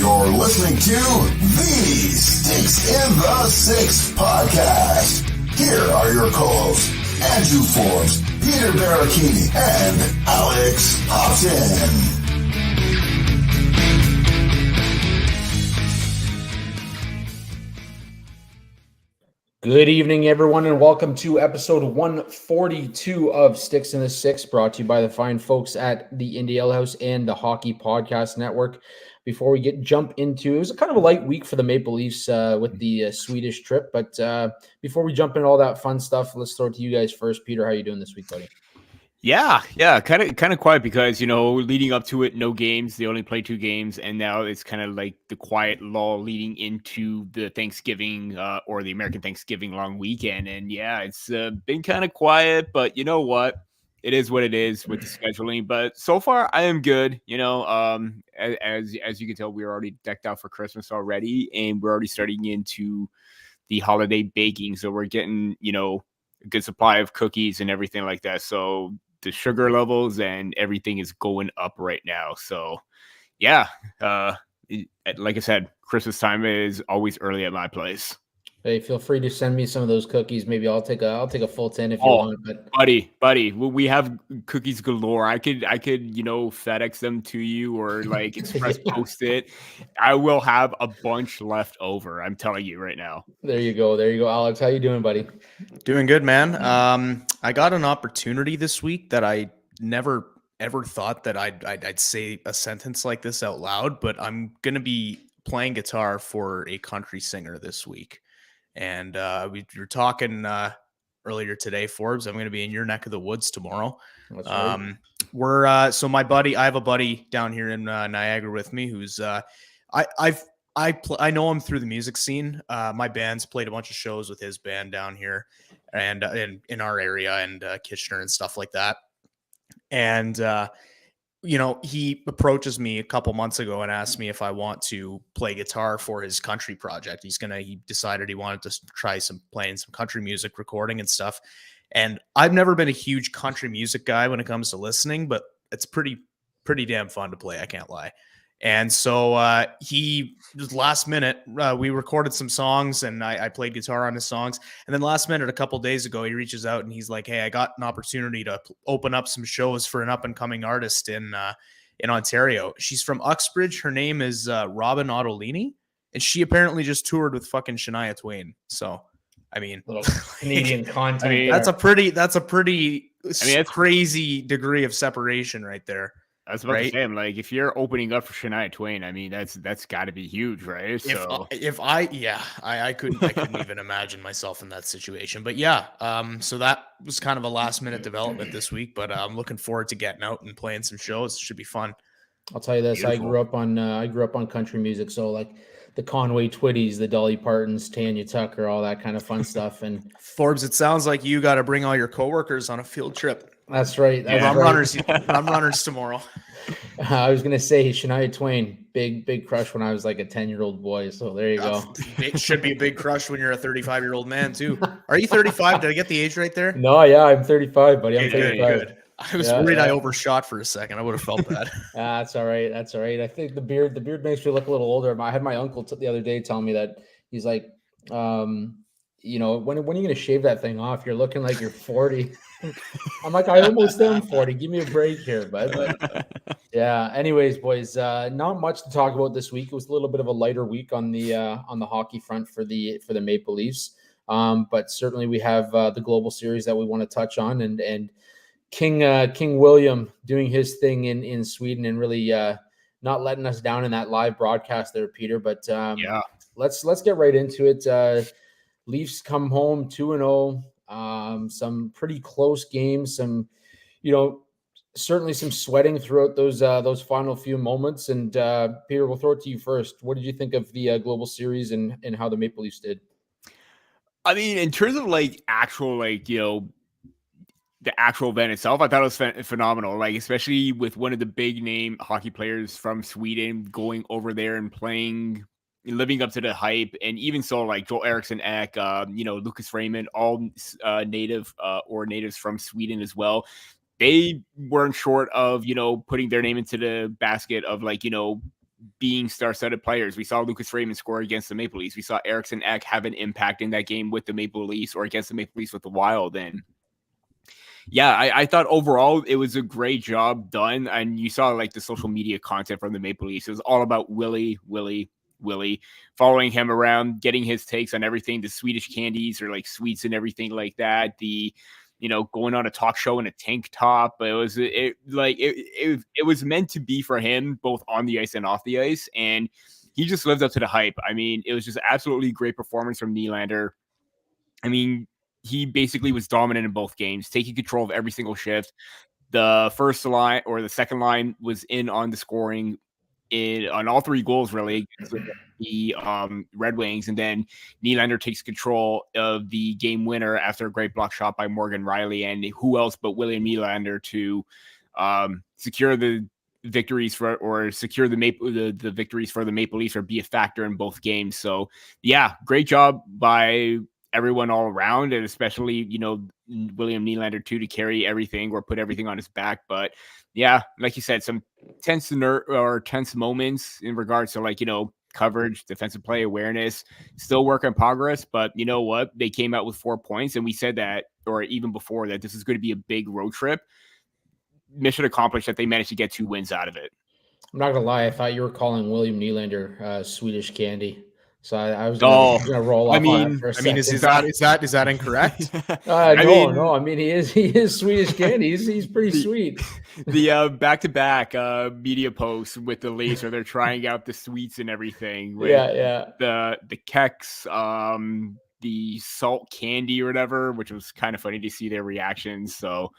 You're listening to the Sticks in the Six podcast. Here are your co-hosts, Andrew Forbes, Peter Barricini, and Alex Houghton. Good evening, everyone, and welcome to episode 142 of Sticks in the Six, brought to you by the fine folks at the Indie Ale House and the Hockey Podcast Network. Before we jump into, it was a kind of a light week for the Maple Leafs with the Swedish trip, but before we jump into all that fun stuff, let's throw it to you guys first. Peter, how are you doing this week, buddy? Yeah, kind of quiet because, leading up to it, no games. They only play 2 games, and now it's kind of like the quiet lull leading into the Thanksgiving or the American Thanksgiving long weekend. And yeah, it's been kind of quiet, but you know what? It is what it is with the scheduling. But so far, I am good. As you can tell, we're already decked out for Christmas already, and we're already starting into the holiday baking. So we're getting, a good supply of cookies and everything like that. So the sugar levels and everything is going up right now. So yeah, like I said, Christmas time is always early at my place. Hey, feel free to send me some of those cookies. Maybe I'll take a full 10 if you want. But buddy, we have cookies galore. I could FedEx them to you or like express post it. I will have a bunch left over. I'm telling you right now. There you go, Alex. How you doing, buddy? Doing good, man. I got an opportunity this week that I never ever thought that I'd say a sentence like this out loud. But I'm gonna be playing guitar for a country singer this week. And we were talking earlier today, Forbes. I'm going to be in your neck of the woods tomorrow. That's right. I have a buddy down here in Niagara with me who's I know him through the music scene. My band's played a bunch of shows with his band down here and in our area and Kitchener and stuff like that. And he approaches me a couple months ago and asked me if I want to play guitar for his country project. He decided he wanted to try playing some country music recording and stuff. And I've never been a huge country music guy when it comes to listening, but it's pretty damn fun to play. I can't lie. And so he was last minute. We recorded some songs and I played guitar on his songs. And then last minute, a couple days ago, he reaches out and he's like, "Hey, I got an opportunity to open up some shows for an up and coming artist in Ontario. She's from Uxbridge. Her name is Robin Ottolini, and she apparently just toured with fucking Shania Twain. So, I mean, little Canadian content. I mean, that's a pretty crazy degree of separation right there. I was about to say, like, if you're opening up for Shania Twain, I mean, that's got to be huge, right? So I couldn't even imagine myself in that situation. But yeah, so that was kind of a last minute development this week. But I'm looking forward to getting out and playing some shows. It should be fun. I'll tell you this: Beautiful. I grew up on country music, so like the Conway Twitties, the Dolly Partons, Tanya Tucker, all that kind of fun stuff. And Forbes, it sounds like you got to bring all your coworkers on a field trip. That's right. I'm runners tomorrow. I was gonna say Shania Twain, big crush when I was like a 10-year-old boy. So there you go. It should be a big crush when you're a 35-year-old man too. Are you 35? Did I get the age right there? No, yeah, I'm 35, buddy. I'm 35. Good. I was worried I overshot for a second. I would have felt bad. That's all right. I think the beard makes me look a little older. I had my uncle the other day tell me that he's like, when are you going to shave that thing off? You're looking like you're 40. I'm like, I almost am 40. Give me a break here, bud. But yeah. Anyways, boys, not much to talk about this week. It was a little bit of a lighter week on the hockey front for the Maple Leafs. But certainly we have the global series that we want to touch on, and King William doing his thing in Sweden and really not letting us down in that live broadcast there, Peter. But let's get right into it. Leafs come home 2-0. Some pretty close games. Some, certainly some sweating throughout those final few moments. And Peter, we'll throw it to you first. What did you think of the global series and how the Maple Leafs did? I mean, in terms of actual the actual event itself, I thought it was phenomenal. Like, especially with one of the big name hockey players from Sweden going over there and playing, living up to the hype. And even so, like Joel Eriksson Ek, Lucas Raymond, all native or natives from Sweden as well. They weren't short of, putting their name into the basket of being star-studded players. We saw Lucas Raymond score against the Maple Leafs. We saw Eriksson Ek have an impact in that game with the Maple Leafs or against the Maple Leafs with the Wild. And yeah, I thought overall it was a great job done. And you saw like the social media content from the Maple Leafs. It was all about Willie, following him around, getting his takes on everything, the Swedish candies or like sweets and everything like that. The, going on a talk show in a tank top. It was meant to be for him both on the ice and off the ice. And he just lived up to the hype. I mean, it was just absolutely great performance from Nylander. I mean, he basically was dominant in both games, taking control of every single shift. The first line or the second line was in on the scoring on all three goals, really, the Red Wings. And then Nylander takes control of the game winner after a great block shot by Morgan Rielly. And who else but William Nylander to secure the victories secure the victories for the Maple Leafs or be a factor in both games. So, yeah, great job by everyone all around, and especially, William Nylander too, to carry everything or put everything on his back. But yeah, like you said, some tense moments in regards to coverage, defensive play, awareness, still work in progress. But you know what? They came out with 4 points, and we said that, or even before that, this is going to be a big road trip. Mission accomplished that they managed to get 2 wins out of it. I'm not gonna lie, I thought you were calling William Nylander Swedish candy. So I was gonna roll off on that for a second. Is that incorrect? No. I mean, he is Swedish candy. He's pretty sweet. The back-to-back media posts with the Leafs where they're trying out the sweets and everything. The Keks, the salt candy or whatever, which was kind of funny to see their reactions. So,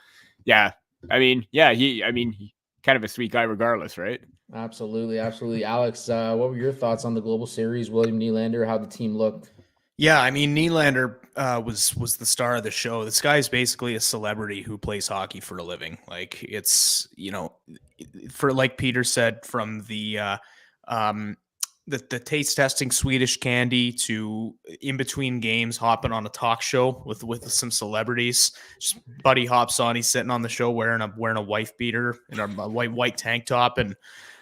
yeah, he kind of a sweet guy regardless, right? Absolutely. Alex, what were your thoughts on the global series? William Nylander, how the team looked? Yeah, I mean, Nylander was the star of the show. This guy is basically a celebrity who plays hockey for a living. Like, it's, for like Peter said, from the taste testing Swedish candy to in between games hopping on a talk show with some celebrities. Just Buddy hops on, he's sitting on the show wearing a wife beater and a white tank top and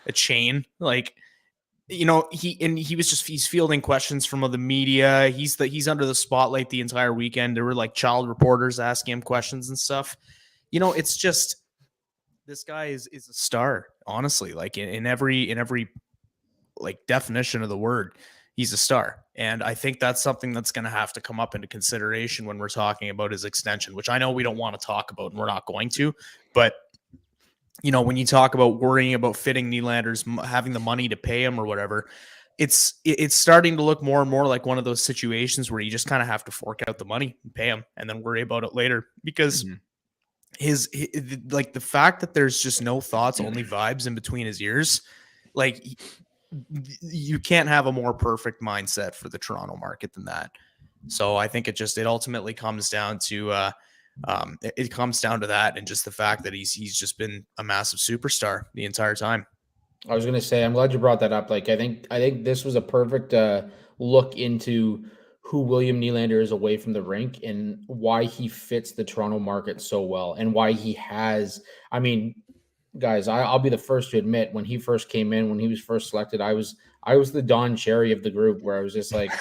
a chain. Like, he's fielding questions from the media. He's under the spotlight the entire weekend. There were like child reporters asking him questions and stuff. It's just, this guy is a star, honestly. Like in every like definition of the word, he's a star. And I think that's something that's going to have to come up into consideration when we're talking about his extension, which I know we don't want to talk about and we're not going to, but when you talk about worrying about fitting Nylander's, having the money to pay him or whatever, it's starting to look more and more like one of those situations where you just kind of have to fork out the money and pay him and then worry about it later, because his like the fact that there's just no thoughts, only vibes in between his ears, like you can't have a more perfect mindset for the Toronto market than that. So I think it ultimately comes down to it comes down to that, and just the fact that he's just been a massive superstar the entire time. I was going to say, I'm glad you brought that up. Like, I think this was a perfect look into who William Nylander is away from the rink and why he fits the Toronto market so well, and why he has, I mean, guys, I'll be the first to admit, when he first came in, when he was first selected, I was the Don Cherry of the group, where I was just like,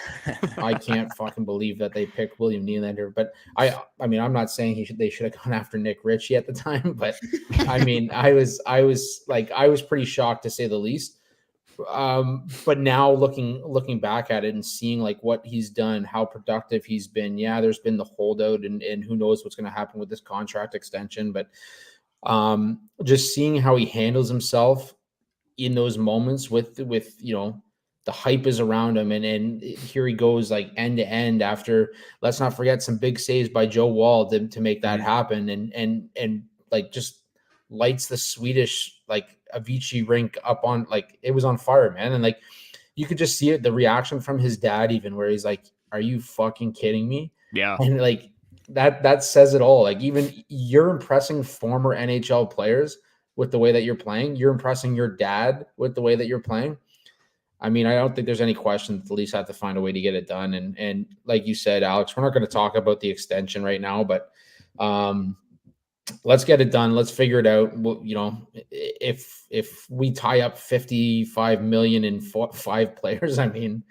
I can't fucking believe that they picked William Nylander. But I mean, I'm not saying they should have gone after Nick Ritchie at the time, but I mean, I was pretty shocked, to say the least. But now looking back at it and seeing like what he's done, how productive he's been. Yeah, there's been the holdout, and who knows what's going to happen with this contract extension, but just seeing how he handles himself in those moments with the hype is around him, and here he goes like end to end after, let's not forget, some big saves by Joe Wall to make that happen, and like just lights the Swedish like Avicii rink up on, like, it was on fire, man. And like you could just see it, the reaction from his dad, even, where he's like, are you fucking kidding me? Yeah. And like that says it all. Like, even you're impressing former NHL players with the way that you're playing. You're impressing your dad with the way that you're playing. I mean, I don't think there's any question that the Leafs have to find a way to get it done. And like you said, Alex, we're not going to talk about the extension right now, but let's get it done. Let's figure it out. Well, if we tie up 55 million in 5 players, I mean,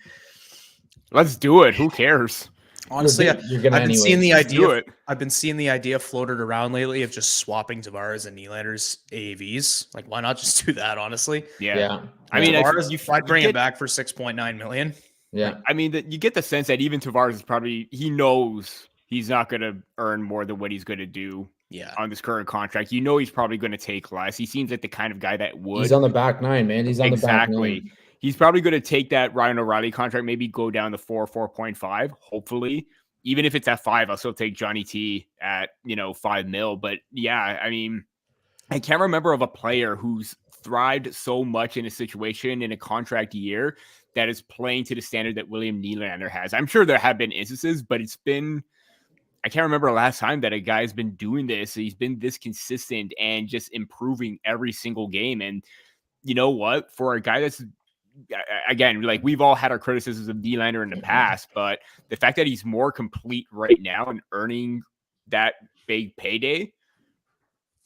let's do it. Who cares? Honestly, you're gonna I've been seeing the Let's idea. do it. I've been seeing the idea floated around lately of just swapping Tavares and Nylander's AAVs. Like, why not just do that? Honestly, yeah. I mean, Tavares, I'd bring him back for $6.9 million. Yeah. I mean, you get the sense that even Tavares is probably, he knows he's not going to earn more than what he's going to do on this current contract. He's probably going to take less. He seems like the kind of guy that would. He's on the back nine, man. He's on the back nine. He's probably going to take that Ryan O'Reilly contract, maybe go down to 4.5, hopefully. Even if it's at 5, I'll still take Johnny T at, $5 million. But yeah, I mean, I can't remember of a player who's thrived so much in a situation in a contract year that is playing to the standard that William Nylander has. I'm sure there have been instances, but I can't remember the last time that a guy's been doing this. He's been this consistent and just improving every single game. And you know what? For a guy that's, again, like we've all had our criticisms of Nylander in the past, but the fact that he's more complete right now and earning that big payday,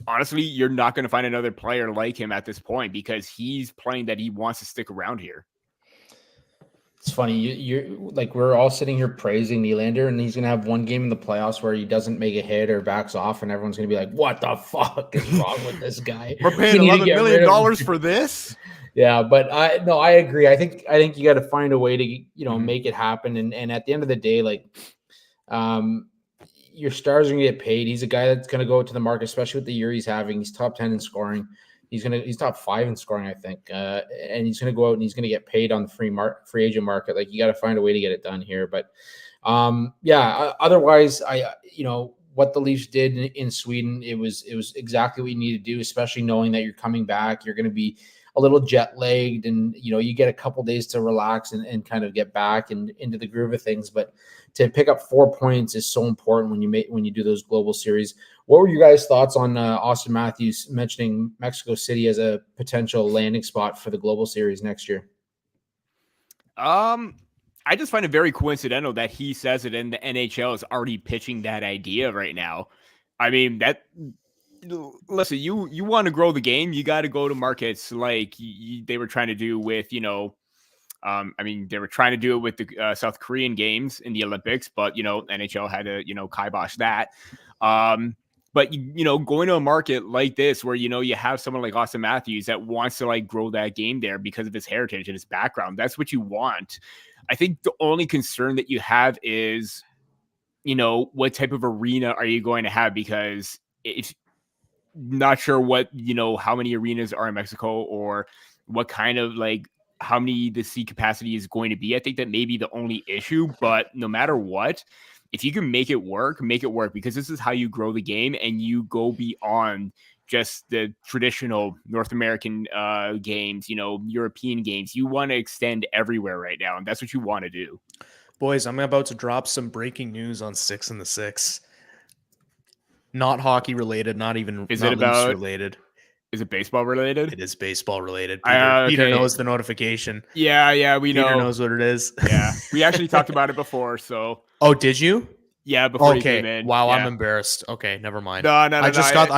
honestly, you're not going to find another player like him at this point because he's playing that he wants to stick around here. It's funny. You're like, we're all sitting here praising Nylander, and he's going to have one game in the playoffs where he doesn't make a hit or backs off, and everyone's going to be like, what the fuck is wrong with this guy? We're paying $11 million for this? Yeah, but I agree. I think you got to find a way to, make it happen. And at the end of the day, like, your stars are going to get paid. He's a guy that's going to go to the market, especially with the year he's having. He's top 10 in scoring. He's top 5 in scoring, I think. And he's going to go out and he's going to get paid on the free agent market. Like, you got to find a way to get it done here. But otherwise, what the Leafs did in Sweden, it was exactly what you need to do, especially knowing that you're coming back. You're going to be a little jet lagged, and you get a couple days to relax and kind of get back and into the groove of things. But to pick up 4 points is so important when you do those global series. What were your guys' thoughts on Austin Matthews mentioning Mexico City as a potential landing spot for the global series next year? I just find it very coincidental that he says it, and the NHL is already pitching that idea right now. I mean, listen, you want to grow the game, you got to go to markets like they were trying to do with, they were trying to do it with the South Korean games in the Olympics, but, NHL had to, kibosh that. But, going to a market like this where, you have someone like Austin Matthews that wants to grow that game there because of his heritage and his background. That's what you want. I think the only concern that you have is, what type of arena are you going to have? Because it's not sure what, how many arenas are in Mexico or what kind of how many the seat capacity is going to be. I think that may be the only issue, but no matter what, if you can make it work because this is how you grow the game and you go beyond just the traditional North American games, European games. You want to extend everywhere right now, and that's what you want to do. Boys, I'm about to drop some breaking news on 6 and the 6. Not hockey related, not even Leafs related. Is it baseball related? It is baseball related. Okay. Peter knows the notification. Yeah, we know. Peter knows what it is. Yeah, we actually talked about it before. So. Oh, did you? Yeah, before you came in. Wow, yeah. I'm embarrassed. Okay, never mind. No. I just got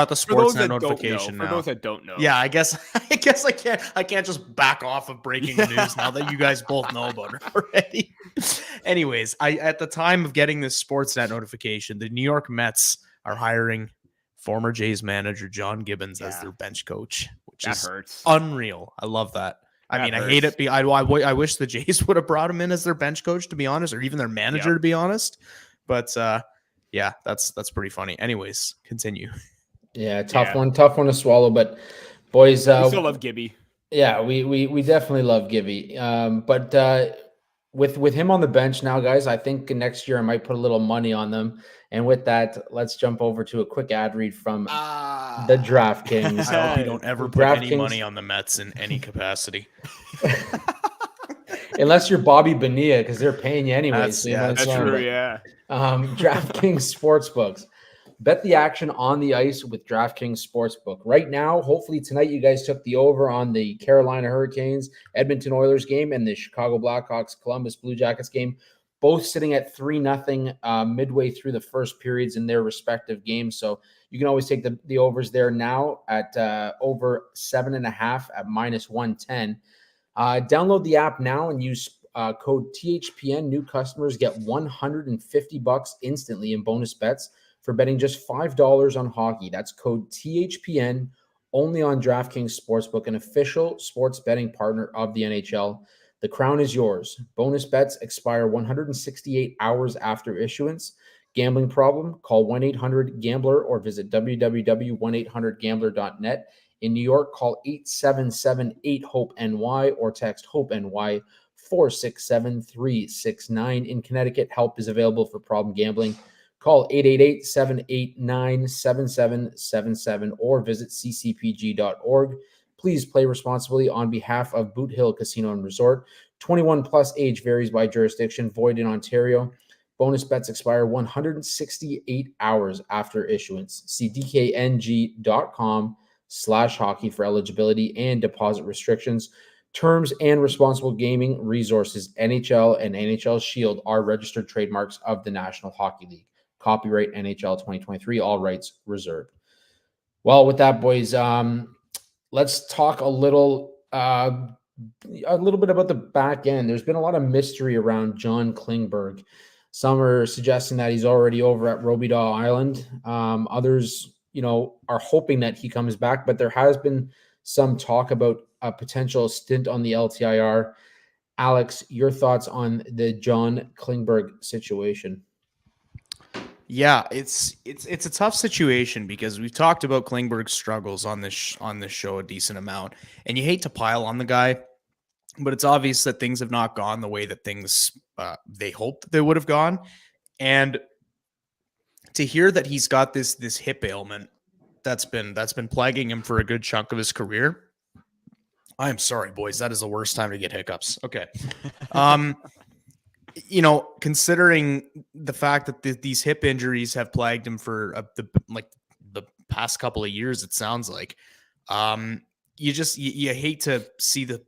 the Sportsnet notification now. For those that don't know. Yeah, I guess I can't just back off of breaking news now that you guys both know about it already. Anyways, at the time of getting this Sportsnet notification, the New York Mets are hiring former Jays manager John Gibbons as their bench coach, which hurts. Unreal. I love that. I hate it. I wish the Jays would have brought him in as their bench coach, to be honest, or even their manager, to be honest. But that's pretty funny. Anyways, continue. Yeah, tough one to swallow. But boys, we still love Gibby. Yeah, we definitely love Gibby. But with him on the bench now, guys, I think next year I might put a little money on them. And with that, let's jump over to a quick ad read from the DraftKings. I hope you don't ever put any money on the Mets in any capacity. Unless you're Bobby Bonilla, because they're paying you anyways. That's true, yeah. DraftKings Sportsbooks. Bet the action on the ice with DraftKings Sportsbook. Right now, hopefully tonight you guys took the over on the Carolina Hurricanes, Edmonton Oilers game, and the Chicago Blackhawks, Columbus Blue Jackets game. both sitting at 3-0 midway through the first periods in their respective games. So you can always take the overs there now at over 7.5 at -110. Download the app now and use code THPN. New customers get $150 instantly in bonus bets for betting just $5 on hockey. That's code THPN only on DraftKings Sportsbook, an official sports betting partner of the NHL. The crown is yours. Bonus bets expire 168 hours after issuance. Gambling problem? Call 1-800-GAMBLER or visit www.1800gambler.net. In New York, call 877-8-HOPE-NY or text HOPE-NY 467-369. In Connecticut, help is available for problem gambling. Call 888-789-7777 or visit ccpg.org. Please play responsibly on behalf of Boot Hill Casino and Resort. 21 plus age varies by jurisdiction, void in Ontario. Bonus bets expire 168 hours after issuance. See dkng.com/hockey for eligibility and deposit restrictions. Terms and responsible gaming resources. NHL and NHL Shield are registered trademarks of the National Hockey League. Copyright NHL 2023, all rights reserved. Well, with that, boys, let's talk a little bit about the back end. There's been a lot of mystery around John Klingberg. Some are suggesting that he's already over at Robidaw Island. Others, are hoping that he comes back, but there has been some talk about a potential stint on the LTIR. Alex, your thoughts on the John Klingberg situation? Yeah, it's a tough situation because we've talked about Klingberg's struggles on this show a decent amount, and you hate to pile on the guy, but it's obvious that things have not gone the way that things they hoped they would have gone. And to hear that he's got this hip ailment that's been plaguing him for a good chunk of his career. I am sorry, boys. That is the worst time to get hiccups. Okay. Considering the fact that these hip injuries have plagued him for the past couple of years, it sounds like, you hate to see the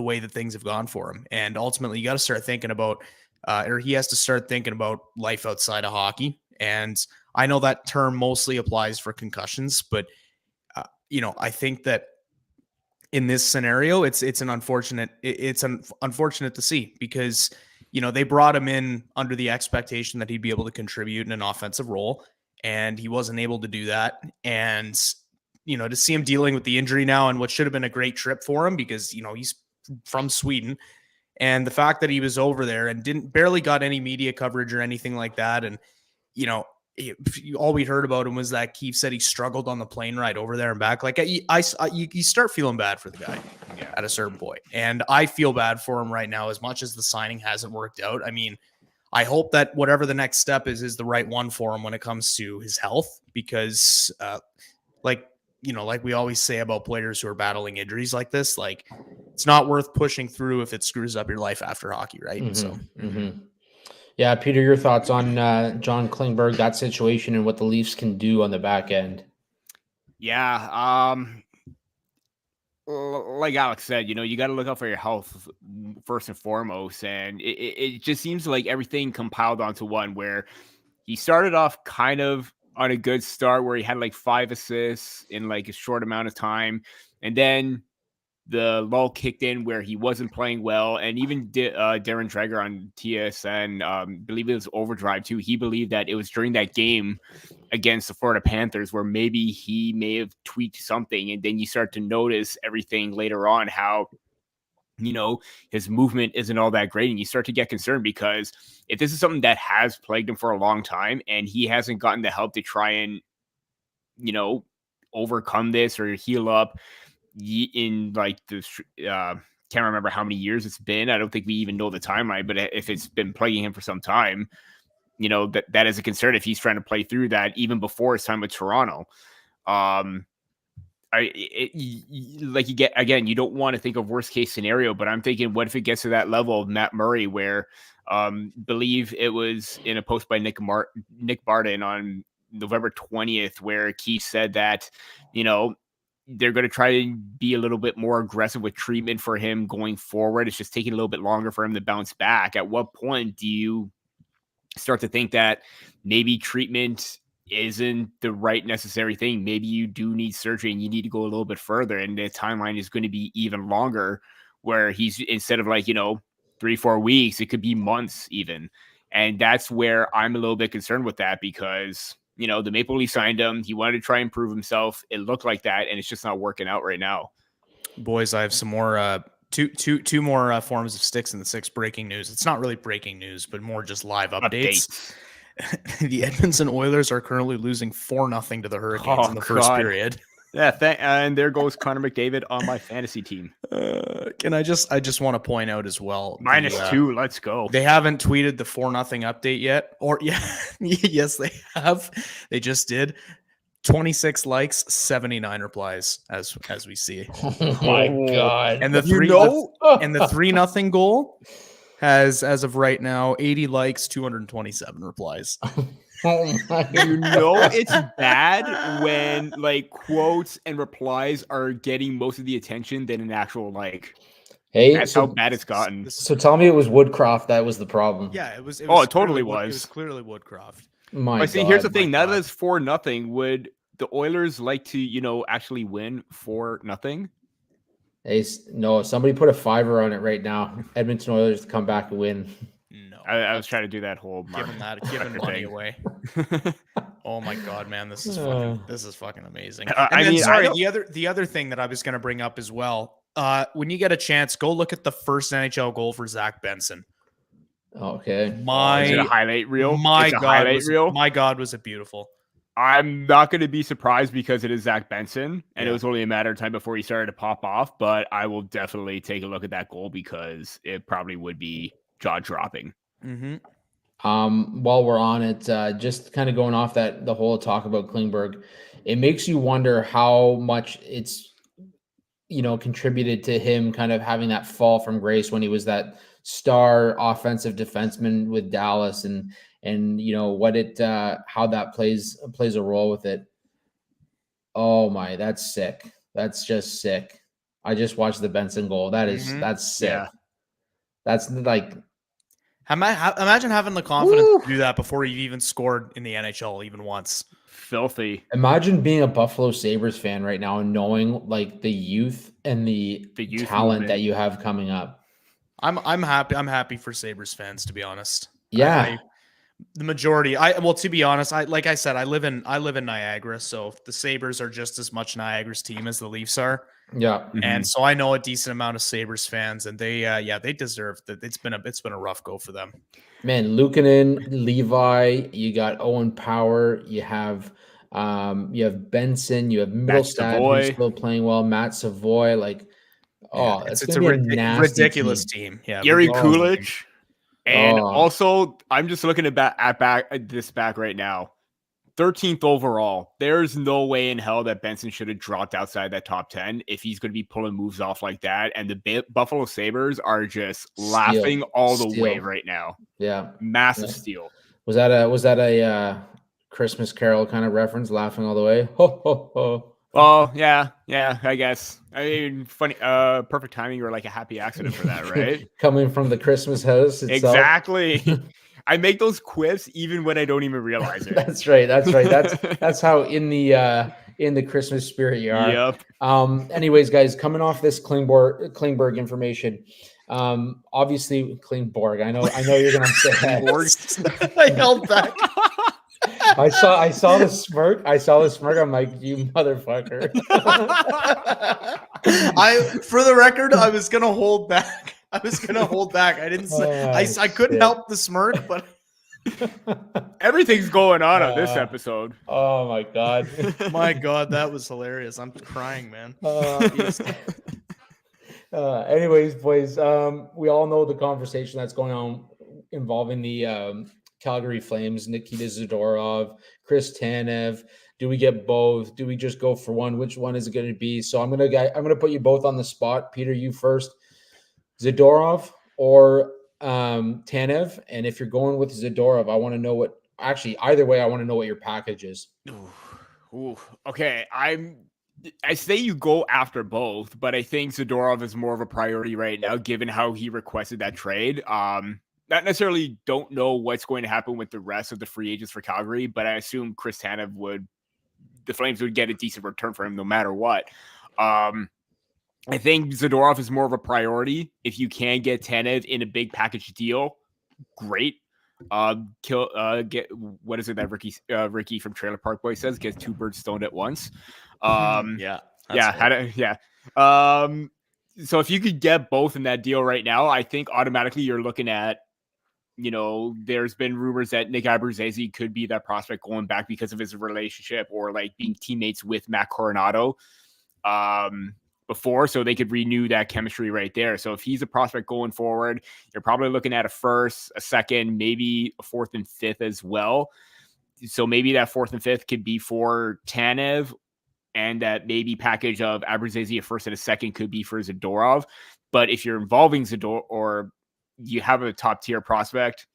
way that things have gone for him. And ultimately you got to start thinking about, or he has to start thinking about life outside of hockey. And I know that term mostly applies for concussions, but I think that in this scenario, it's unfortunate to see because, they brought him in under the expectation that he'd be able to contribute in an offensive role, and he wasn't able to do that. And, to see him dealing with the injury now and what should have been a great trip for him because, he's from Sweden, and the fact that he was over there and barely got any media coverage or anything like that. And, all we heard about him was that Keefe said he struggled on the plane ride over there and back. Like you start feeling bad for the guy at a certain point. And I feel bad for him right now, as much as the signing hasn't worked out. I mean, I hope that whatever the next step is the right one for him when it comes to his health, because like we always say about players who are battling injuries like this, like it's not worth pushing through if it screws up your life after hockey. Right. Mm-hmm. So, Yeah, Peter, your thoughts on John Klingberg, that situation, and what the Leafs can do on the back end? Yeah, like Alex said, you got to look out for your health first and foremost, and it just seems like everything compiled onto one, where he started off kind of on a good start, where he had like 5 assists in like a short amount of time, and then the lull kicked in where he wasn't playing well. And even Darren Dreger on TSN, believe it was Overdrive too, he believed that it was during that game against the Florida Panthers where maybe he may have tweaked something. And then you start to notice everything later on, how his movement isn't all that great. And you start to get concerned, because if this is something that has plagued him for a long time and he hasn't gotten the help to try and overcome this or heal up in like this, can't remember how many years it's been. I don't think we even know the timeline, but if it's been plaguing him for some time, that is a concern if he's trying to play through that even before his time with Toronto. You don't want to think of worst case scenario, but I'm thinking, what if it gets to that level of Matt Murray, where believe it was in a post by Nick Barton on November 20th, where Keefe said that, they're going to try to be a little bit more aggressive with treatment for him going forward. It's just taking a little bit longer for him to bounce back. At what point do you start to think that maybe treatment isn't the right necessary thing. Maybe you do need surgery and you need to go a little bit further, and the timeline is going to be even longer, where he's, instead of 3-4 weeks, it could be months even. And that's where I'm a little bit concerned with that, because the Maple Leafs signed him. He wanted to try and prove himself. It looked like that, and it's just not working out right now. Boys, I have some more two more forms of Sticks in the Six breaking news. It's not really breaking news, but more just live updates. The Edmonton Oilers are currently losing 4-0 to the Hurricanes in the first period. Yeah, and there goes Connor McDavid on my fantasy team. I just want to point out as well. -2, let's go. They haven't tweeted the 4-0 update yet. Or yes, they have. They just did. 26 likes, 79 replies, as we see. Oh my God. And the 3-0 goal has, as of right now, 80 likes, 227 replies. Oh my it's bad when quotes and replies are getting most of the attention than an actual like. Hey, that's how bad it's gotten. So tell me it was Woodcroft that was the problem. Yeah, it was. It totally was. It was clearly Woodcroft. My see, God, here's the thing. Now that it's 4-0, would the Oilers like to actually win 4-0? No, somebody put a $5 on it right now. Edmonton Oilers to come back and win. No, I was trying to do that whole giving money away. Oh my God, man, this is fucking amazing. The other thing that I was going to bring up as well. When you get a chance, go look at the first NHL goal for Zach Benson. Okay. Is it a highlight reel? My God, was it beautiful? I'm not going to be surprised because it is Zach Benson, and it was only a matter of time before he started to pop off. But I will definitely take a look at that goal because it probably would be jaw-dropping. Mm-hmm. While we're on it, just kind of going off the whole talk about Klingberg, it makes you wonder how much it's contributed to him kind of having that fall from grace when he was that star offensive defenseman with Dallas, and what how that plays a role with it. Oh my, that's sick. That's just sick. I just watched the Benson goal. That's sick. Yeah. That's like, imagine having the confidence to do that before you've even scored in the NHL even once. Filthy. Imagine being a Buffalo Sabres fan right now and knowing the youth and the youth talent movement that you have coming up. I'm happy. I'm happy for Sabres fans, to be honest. Yeah. The majority. To be honest, like I said, I live in Niagara, so the Sabres are just as much Niagara's team as the Leafs are. Yeah. Mm-hmm. And so I know a decent amount of Sabres fans, and they deserve that. It's been a rough go for them. Man, Luukkonen, Levi, you got Owen Power, you have Benson, you have Middlestad who's still playing well, Matt Savoy, it's a ridiculous team. Yeah, Gary Kulich. And also, I'm just looking at this back right now. 13th overall. There's no way in hell that Benson should have dropped outside that top 10 if he's going to be pulling moves off like that. And the Buffalo Sabres are just laughing all the way right now. Yeah. Massive steal. Was that a Christmas Carol kind of reference, laughing all the way? Ho, ho, ho. Oh, yeah, I guess. I mean, funny, perfect timing or like a happy accident for that, right? Coming from the Christmas house itself. Exactly. I make those quips even when I don't even realize it. That's right. That's how in the Christmas spirit you are. Yep. Anyways, guys, coming off this Klingberg information, obviously Klingberg. I know you're gonna say that. I held back. I saw the smirk. I'm like, you motherfucker. For the record, I was gonna hold back. I didn't say. I couldn't help the smirk, but everything's going on this episode. Oh my God. My God, that was hilarious. I'm crying, man. Anyways, boys, we all know the conversation that's going on involving the Calgary Flames, Nikita Zadorov, Chris Tanev. Do we get both? Do we just go for one? Which one is it going to be? So I'm gonna put you both on the spot. Peter, you first. Zadorov or Tanev, and if you're going with Zadorov, I want to know what. Actually, either way, I want to know what your package is. Ooh. Okay, I say you go after both, but I think Zadorov is more of a priority right now, given how he requested that trade. not necessarily don't know what's going to happen with the rest of the free agents for Calgary, but I assume Chris Tanev the Flames would get a decent return for him no matter what. I think Zadorov is more of a priority. If you can get Tanev in a big package deal, great. Get what is it that Ricky from Trailer Park Boy says? Get two birds stoned at once. Yeah. So if you could get both in that deal right now, I think automatically you're looking at, there's been rumors that Nick Abruzzese could be that prospect going back because of his relationship or like being teammates with Matt Coronado before, so they could renew that chemistry right there. So if he's a prospect going forward, you're probably looking at a first, a second, maybe a fourth and fifth as well. So maybe that fourth and fifth could be for Tanev, and that maybe package of Abruzzese, a first and a second, could be for Zadorov. But if you're involving Zadorov or you have a top tier prospect,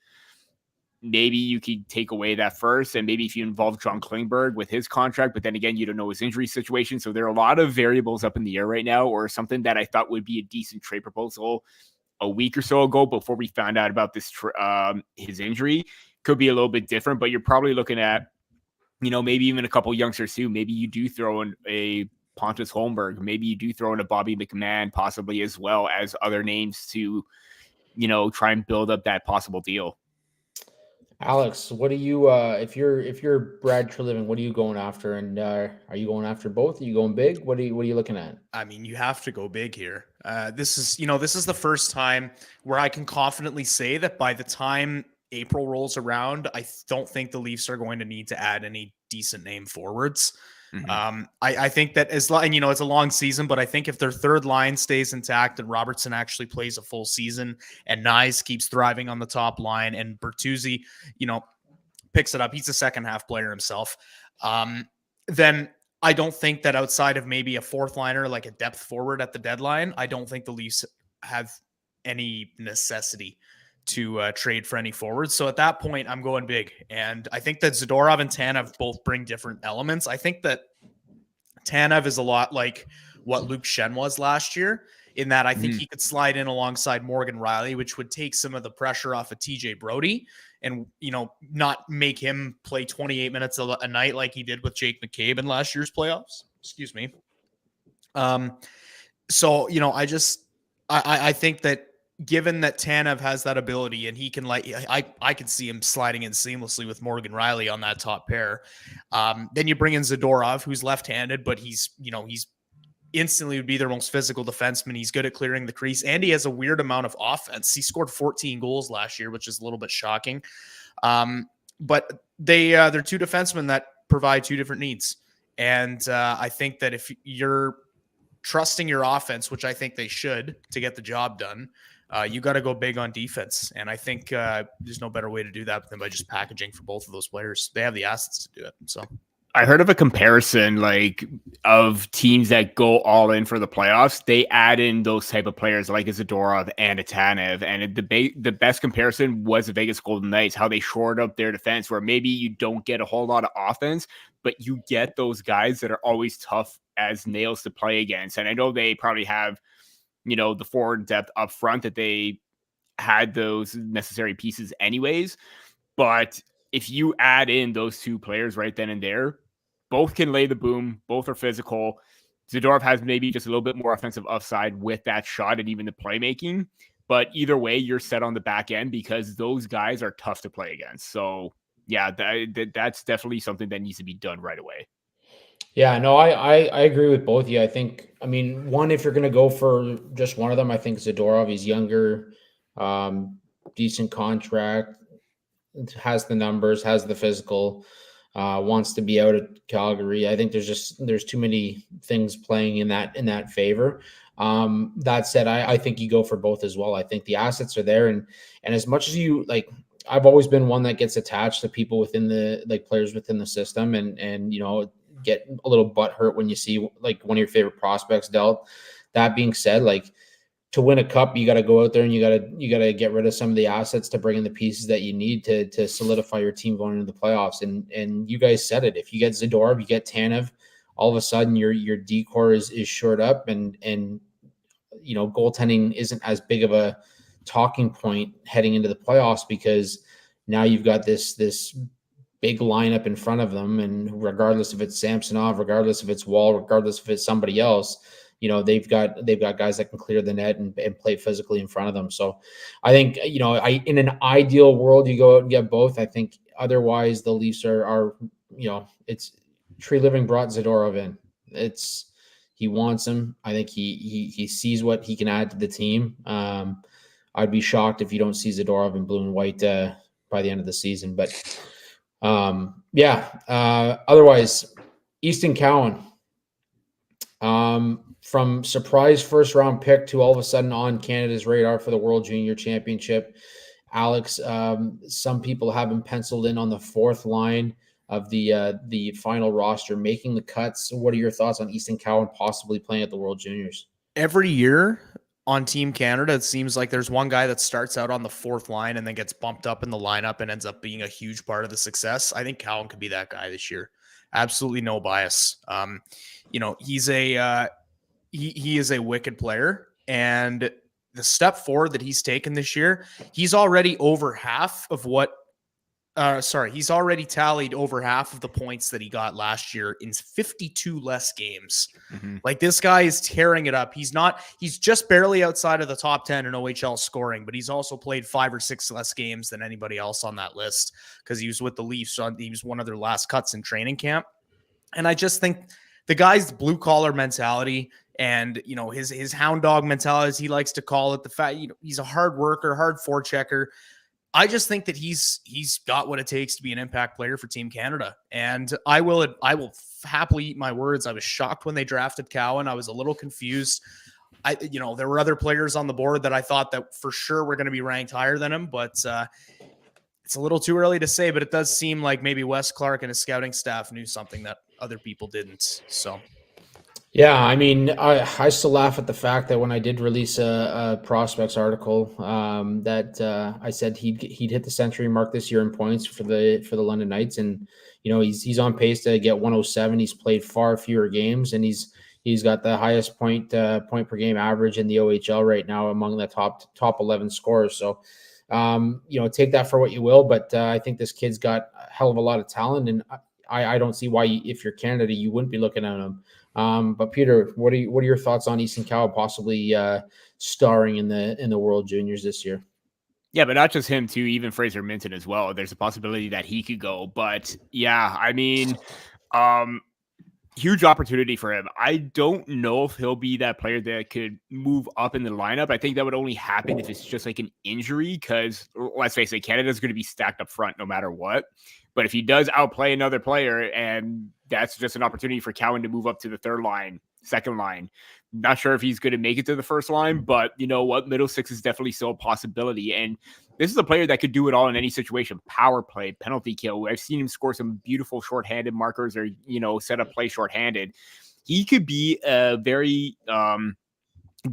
maybe you could take away that first. And maybe if you involve John Klingberg with his contract, but then again, you don't know his injury situation. So there are a lot of variables up in the air right now, or something that I thought would be a decent trade proposal a week or so ago before we found out about this, his injury could be a little bit different, but you're probably looking at, maybe even a couple youngsters too. Maybe you do throw in a Pontus Holmberg. Maybe you do throw in a Bobby McMahon, possibly, as well as other names to, try and build up that possible deal. Alex, what do you if you're Brad Treliving, what are you going after? And are you going after both? Are you going big? What are you looking at? I mean, you have to go big here. This is the first time where I can confidently say that by the time April rolls around, I don't think the Leafs are going to need to add any decent name forwards. Mm-hmm. I think that it's a long season, but I think if their third line stays intact and Robertson actually plays a full season and Nyes keeps thriving on the top line and Bertuzzi, picks it up, he's a second half player himself. Then I don't think that outside of maybe a fourth liner, like a depth forward at the deadline, I don't think the Leafs have any necessity to trade for any forwards. So at that point, I'm going big. And I think that Zadorov and Tanev both bring different elements. I think that Tanev is a lot like what Luke Schenn was last year, in that I think he could slide in alongside Morgan Rielly, which would take some of the pressure off of TJ Brody and, not make him play 28 minutes a night like he did with Jake McCabe in last year's playoffs. Excuse me. So, I think that given that Tanev has that ability and he can I could see him sliding in seamlessly with Morgan Rielly on that top pair. Then you bring in Zadorov, who's left-handed, but he's instantly would be their most physical defenseman. He's good at clearing the crease, and he has a weird amount of offense. He scored 14 goals last year, which is a little bit shocking. But they're two defensemen that provide two different needs. And I think that if you're trusting your offense, which I think they should to get the job done, you got to go big on defense. And I think there's no better way to do that than by just packaging for both of those players. They have the assets to do it. So I heard of a comparison of teams that go all in for the playoffs. They add in those type of players like a Zadorov and a Tanev. And the best comparison was the Vegas Golden Knights, how they shored up their defense, where maybe you don't get a whole lot of offense, but you get those guys that are always tough as nails to play against. And I know they probably have, the forward depth up front, that they had those necessary pieces anyways. But if you add in those two players right then and there, both can lay the boom, both are physical. Zadorov has maybe just a little bit more offensive upside with that shot and even the playmaking. But either way, you're set on the back end because those guys are tough to play against. So, yeah, that's definitely something that needs to be done right away. Yeah, no, I agree with both of you. I think, one, if you're going to go for just one of them, I think Zadorov, he's younger, decent contract, has the numbers, has the physical, wants to be out at Calgary. I think there's too many things playing in that favor. That said, I think you go for both as well. I think the assets are there, and as much as you I've always been one that gets attached to people within the players within the system, and get a little butthurt when you see one of your favorite prospects dealt. That being said, to win a cup, you got to go out there and you got to get rid of some of the assets to bring in the pieces that you need to solidify your team going into the playoffs. And you guys said it. If you get Zadorov, you get Tanev, all of a sudden your decor is shored up, and goaltending isn't as big of a talking point heading into the playoffs, because now you've got this big lineup in front of them, and regardless if it's Samsonov, regardless if it's Wall, regardless if it's somebody else, they've got guys that can clear the net and play physically in front of them. So I think, in an ideal world, you go out and get both. I think otherwise the Leafs are it's Tree Living brought Zadorov in. He wants him. I think he sees what he can add to the team. I'd be shocked if you don't see Zadorov in blue and white by the end of the season, but otherwise, Easton Cowan, from surprise first round pick to all of a sudden on Canada's radar for the World Junior Championship. Alex, some people have him penciled in on the fourth line of the final roster, making the cuts. What are your thoughts on Easton Cowan possibly playing at the World Juniors? Every year on Team Canada, it seems like there's one guy that starts out on the fourth line and then gets bumped up in the lineup and ends up being a huge part of the success. I think Cowan could be that guy this year. Absolutely no bias. He's he is a wicked player, and the step forward that he's taken this year, he's already over half of what he's already tallied over half of the points that he got last year in 52 less games. Mm-hmm. Like, this guy is tearing it up. He's just barely outside of the top 10 in OHL scoring, but he's also played 5 or 6 less games than anybody else on that list because he was with the Leafs. He was one of their last cuts in training camp. And I just think the guy's blue collar mentality and, his hound dog mentality, as he likes to call it, the fact, he's a hard worker, hard forechecker. I just think that he's got what it takes to be an impact player for Team Canada. And I will happily eat my words. I was shocked when they drafted Cowan. I was a little confused. There were other players on the board that I thought that for sure were going to be ranked higher than him, but it's a little too early to say, but it does seem like maybe Wes Clark and his scouting staff knew something that other people didn't. So. Yeah, I mean, I still laugh at the fact that when I did release a prospects article, that I said he'd hit the century mark this year in points for the London Knights, and he's on pace to get 107. He's played far fewer games, and he's got the highest point per game average in the OHL right now among the top 11 scorers. So, take that for what you will, but I think this kid's got a hell of a lot of talent, and I don't see why, if you're Canada, you wouldn't be looking at him. But Peter, what are your thoughts on Easton Cowan possibly starring in the World Juniors this year? Yeah, but not just him too, even Fraser Minton as well. There's a possibility that he could go. But yeah, I mean, huge opportunity for him. I don't know if he'll be that player that could move up in the lineup. I think that would only happen if it's just like an injury, because let's face it, Canada's going to be stacked up front no matter what. But if he does outplay another player, and that's just an opportunity for Cowan to move up to the third line, second line. Not sure if he's going to make it to the first line, but you know what? Middle six is definitely still a possibility. And this is a player that could do it all in any situation. Power play, penalty kill. I've seen him score some beautiful shorthanded markers or, set up play shorthanded. He could be a very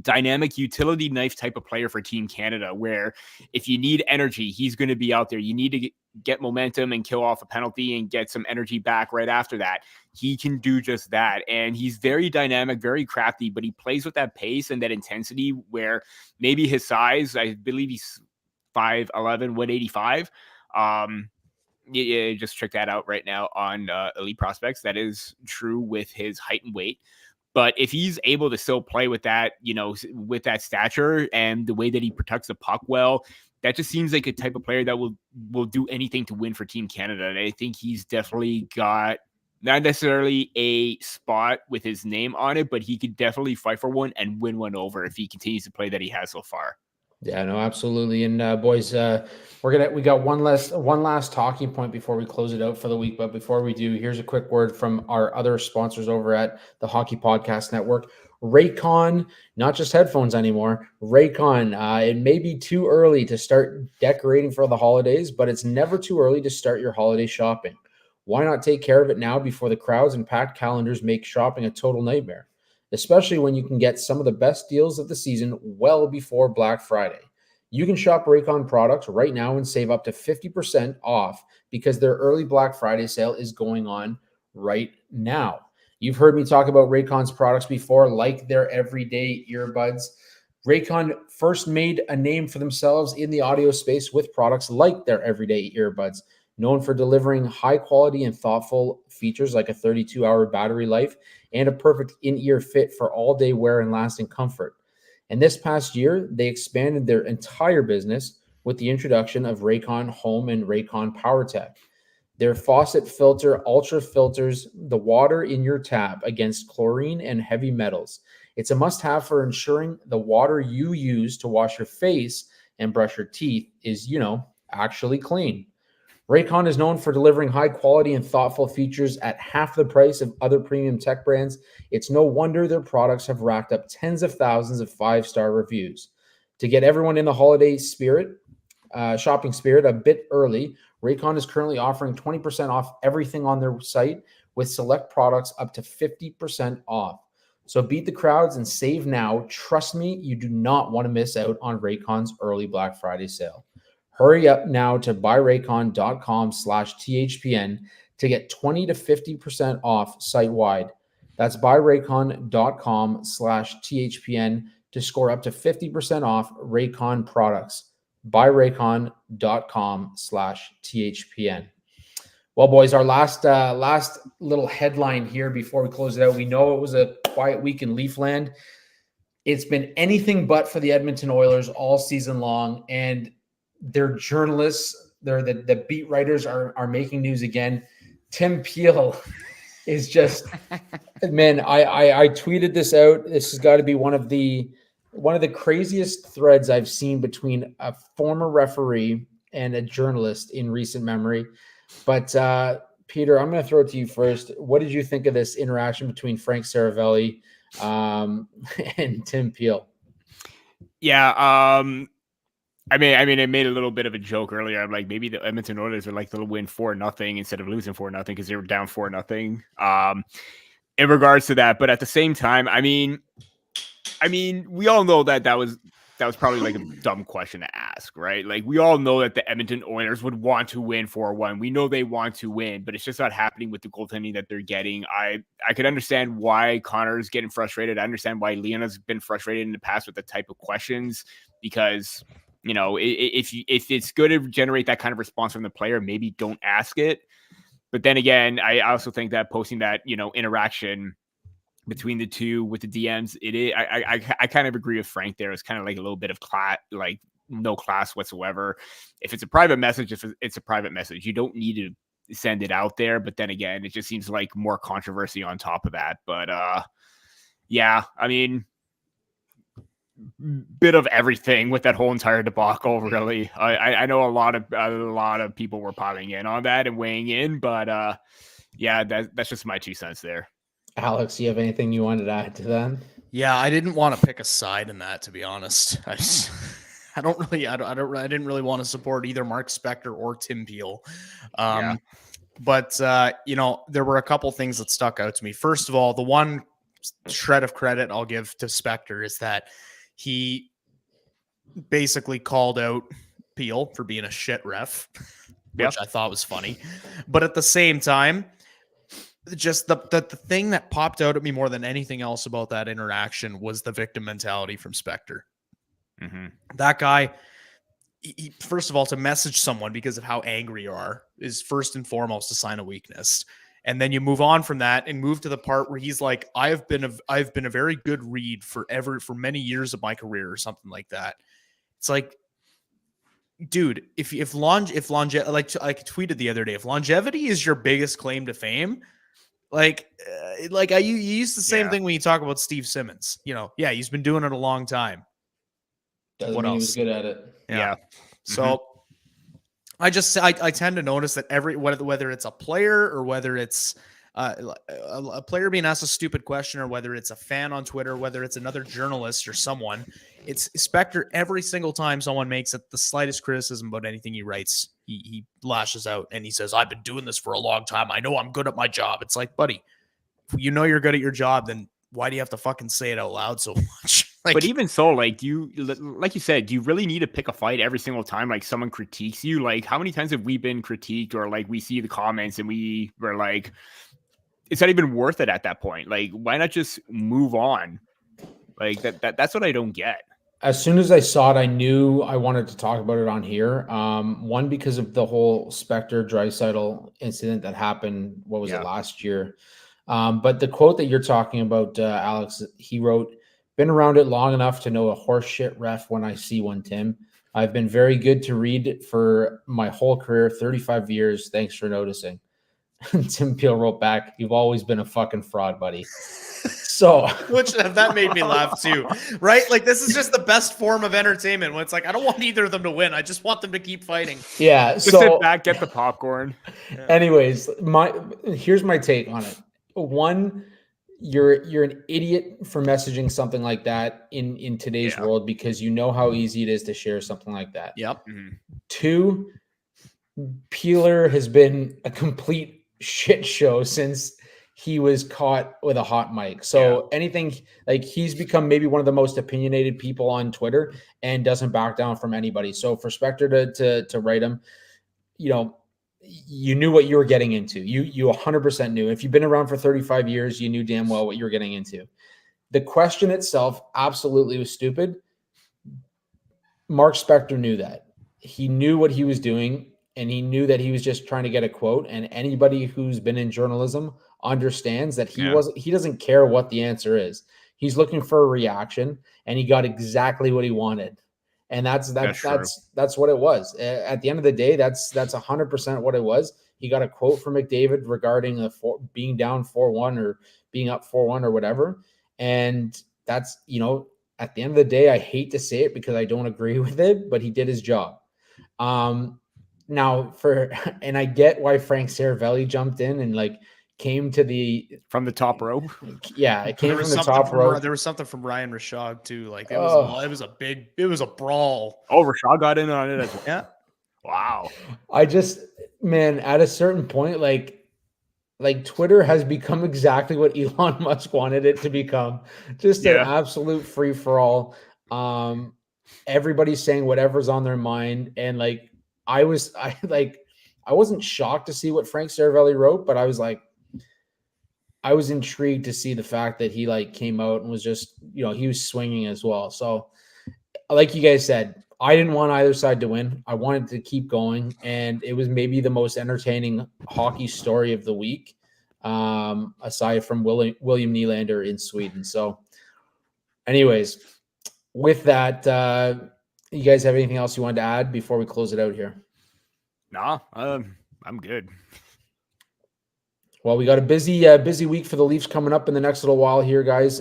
dynamic utility knife type of player for Team Canada, where if you need energy, he's going to be out there. You need to get momentum and kill off a penalty and get some energy back right after that. He can do just that. And he's very dynamic, very crafty, but he plays with that pace and that intensity where maybe his size, I believe he's 5'11", 185. Just check that out right now on Elite Prospects. That is true with his height and weight. But if he's able to still play with that, with that stature and the way that he protects the puck well, that just seems like a type of player that will do anything to win for Team Canada. And I think he's definitely got not necessarily a spot with his name on it, but he could definitely fight for one and win one over if he continues to play that he has so far. Yeah, no, absolutely. And boys, we got one last talking point before we close it out for the week. But before we do, here's a quick word from our other sponsors over at the Hockey Podcast Network. Raycon, not just headphones anymore. Raycon, it may be too early to start decorating for the holidays, but it's never too early to start your holiday shopping. Why not take care of it now before the crowds and packed calendars make shopping a total nightmare? Especially when you can get some of the best deals of the season well before Black Friday. You can shop Raycon products right now and save up to 50% off because their early Black Friday sale is going on right now. You've heard me talk about Raycon's products before, like their everyday earbuds. Raycon first made a name for themselves in the audio space with products like their everyday earbuds, known for delivering high quality and thoughtful features like a 32-hour battery life and a perfect in-ear fit for all-day wear and lasting comfort. And this past year, they expanded their entire business with the introduction of Raycon Home and Raycon PowerTech. Their faucet filter ultra filters the water in your tap against chlorine and heavy metals. It's a must-have for ensuring the water you use to wash your face and brush your teeth is, actually clean. Raycon is known for delivering high quality and thoughtful features at half the price of other premium tech brands. It's no wonder their products have racked up tens of thousands of 5-star reviews. To get everyone in the holiday spirit, shopping spirit a bit early, Raycon is currently offering 20% off everything on their site with select products up to 50% off. So beat the crowds and save now. Trust me, you do not want to miss out on Raycon's early Black Friday sale. Hurry up now to buyraycon.com/THPN to get 20 to 50% off site-wide. That's buyraycon.com/THPN to score up to 50% off Raycon products. buyraycon.com/THPN. Well, boys, our last little headline here before we close it out. We know it was a quiet week in Leafland. It's been anything but for the Edmonton Oilers all season long, and their journalists, the beat writers are making news again. Tim Peel is just, man, I tweeted this out. This has got to be one of the craziest threads I've seen between a former referee and a journalist in recent memory. But Peter, I'm going to throw it to you first. What did you think of this interaction between Frank Saravelli and Tim Peel? Yeah, I mean, I made a little bit of a joke earlier. I'm like, maybe the Edmonton Oilers are like they'll win 4-0 instead of losing 4-0 because they were down 4-0. In regards to that, but at the same time, I mean, we all know that was probably like a dumb question to ask, right? Like we all know that the Edmonton Oilers would want to win 4-1. We know they want to win, but it's just not happening with the goaltending that they're getting. I could understand why Connor's getting frustrated. I understand why Leona's been frustrated in the past with the type of questions because, if it's good to generate that kind of response from the player, maybe don't ask it. But then again, I also think that posting that, interaction between the two with the DMs, I kind of agree with Frank there. It's kind of like a little bit of class, like no class whatsoever. If it's a private message, if it's a private message, you don't need to send it out there. But then again, it just seems like more controversy on top of that. But yeah, I mean, bit of everything with that whole entire debacle. Really, I know a lot of people were piling in on that and weighing in, but yeah, that's just my 2 cents there. Alex, you have anything you wanted to add to that? Yeah, I didn't want to pick a side in that, to be honest. I didn't really want to support either Mark Spector or Tim Peel. But there were a couple things that stuck out to me. First of all, the one shred of credit I'll give to Spector is that he basically called out Peel for being a shit ref, which I thought was funny. But at the same time, just the thing that popped out at me more than anything else about that interaction was the victim mentality from Spector. Mm-hmm. That guy, he, first of all, to message someone because of how angry you are is first and foremost a sign of weakness. And then you move on from that and move to the part where he's like, I've been a very good read for many years of my career or something like that. It's like, dude, if longevity, like I tweeted the other day, if longevity is your biggest claim to fame, you use the same thing when you talk about Steve Simmons. He's been doing it a long time. Doesn't mean he was good at it. Yeah. So I tend to notice that whether it's a player or whether it's a player being asked a stupid question or whether it's a fan on Twitter, whether it's another journalist or someone, it's Spector every single time someone makes it the slightest criticism about anything he writes, he lashes out and he says, I've been doing this for a long time. I know I'm good at my job. It's like, buddy, if you know you're good at your job, then why do you have to fucking say it out loud so much? But even so, like you said, do you really need to pick a fight every single time like someone critiques you? Like how many times have we been critiqued or like we see the comments and we were like, it's not even worth it at that point. Like, why not just move on? Like that's what I don't get. as soon as I saw it, I knew I wanted to talk about it on here. One, because of the whole Spectre Draisaitl incident that happened, what was it, last year? But the quote that you're talking about, Alex, he wrote, "Been around it long enough to know a horseshit ref when I see one, Tim. I've been very good to read for my whole career, 35 years. Thanks for noticing." Tim Peel wrote back, "You've always been a fucking fraud, buddy." So, which that made me laugh too, right? Like, this is just the best form of entertainment when it's like, I don't want either of them to win. I just want them to keep fighting. Yeah. Just so sit back, get the popcorn. Anyways, here's my take on it. One, you're an idiot for messaging something like that in today's world, because you know how easy it is to share something like that. Yep. Mm-hmm. Two, Peeler has been a complete shit show since he was caught with a hot mic. So anything, like, he's become maybe one of the most opinionated people on Twitter and doesn't back down from anybody. So for Spectre to write him, you know, you knew what you were getting into. You 100% knew. If you've been around for 35 years, you knew damn well what you were getting into. The question itself absolutely was stupid. Mark Spector knew that. He knew what he was doing, and he knew that he was just trying to get a quote. And anybody who's been in journalism understands that he doesn't care what the answer is. He's looking for a reaction, and he got exactly what he wanted. And that's what it was. At the end of the day, that's 100% what it was. He got a quote from McDavid regarding being down 4-1 or being up 4-1 or whatever. And that's, at the end of the day, I hate to say it because I don't agree with it, but he did his job. And I get why Frank Saravelli jumped in and came to from the top rope. Yeah, it came from the top rope. There was something from Ryan Rishaug too. It was a brawl. Oh, Rishaug got in on it as well. Yeah. Wow. At a certain point, Twitter has become exactly what Elon Musk wanted it to become. Just an absolute free for all. Everybody's saying whatever's on their mind, and I wasn't shocked to see what Frank Saravelli wrote, but I was intrigued to see the fact that he came out and was just, he was swinging as well. So like you guys said, I didn't want either side to win. I wanted to keep going, and it was maybe the most entertaining hockey story of the week, aside from William Nylander in Sweden. So anyways, with that, you guys have anything else you wanted to add before we close it out here? Nah, I'm good. Well, we got a busy week for the Leafs coming up in the next little while here, guys.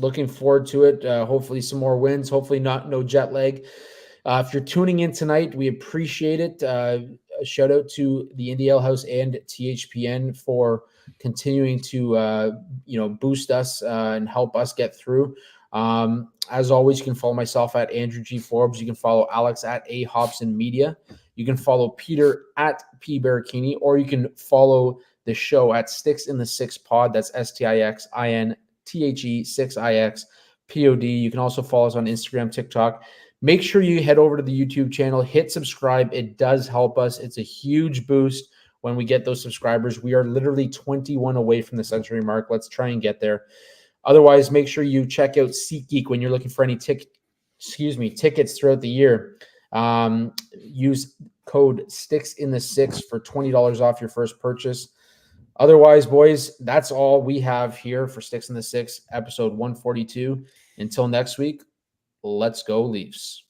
Looking forward to it. Hopefully some more wins. Hopefully no jet lag. If you're tuning in tonight, we appreciate it. A shout out to the Indie Ale House and THPN for continuing to boost us and help us get through. As always, you can follow myself at Andrew G. Forbes. You can follow Alex at A. Hobson Media. You can follow Peter at P. Barricini, or you can follow the show at Sticks in the Six Pod. That's STIXINTHE 6IXPOD. You can also follow us on Instagram, TikTok. Make sure you head over to the YouTube channel, hit subscribe. It does help us. It's a huge boost when we get those subscribers. We are literally 21 away from the century mark. Let's try and get there. Otherwise, make sure you check out SeatGeek when you're looking for any tickets throughout the year. Use code STICKSINTHE6 for $20 off your first purchase. Otherwise, boys, that's all we have here for Sticks in the Six, episode 142. Until next week, let's go Leafs.